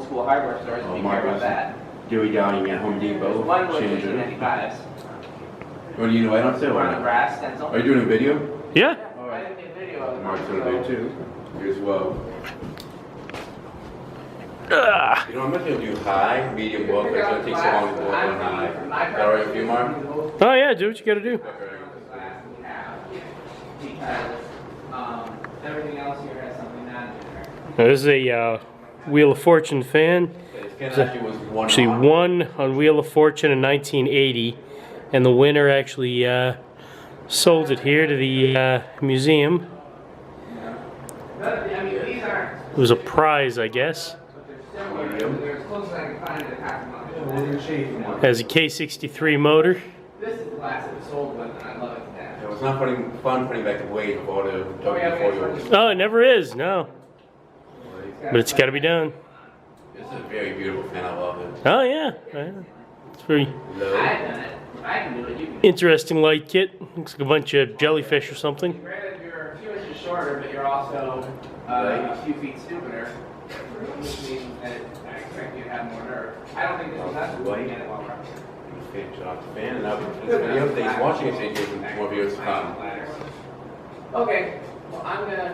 school hardware stores, if you care about that. Dewey Downing at Home Depot. One was 1995s. What do you know? I don't say On a brass stencil. Are you doing a video? Yeah. Oh, I didn't get a video of the Mark's doing a video too. You as well. You know, I'm not going to do high, medium, low, because it's going to take so long to go up on high. Is that alright with you, Mark? Oh yeah, do what you gotta do. Because everything else here has something on there. Now, this is a Wheel of Fortune fan. Actually won on Wheel of Fortune in 1980, and the winner actually sold it here to the museum. It was a prize, I guess. Has a K63 motor. This is the last that was sold one, and I love it to death. It was not fun putting back the weight of all the W40s. Oh, it never is, no. But it's got to be done. This is a very beautiful fan. I love it. Oh yeah, it's very Low. I've done it. I can do it. You can do it. interesting light kit. Looks like a bunch of jellyfish or something. Granted, you're a few inches shorter, but you're also a few feet stupider, which means that I expect you to have more nerve. I don't think this is that White. get it while we're Finish off the fan, and I'll be this video. Thanks for watching. I'll see you in more videos to come. Okay, well, I'm gonna.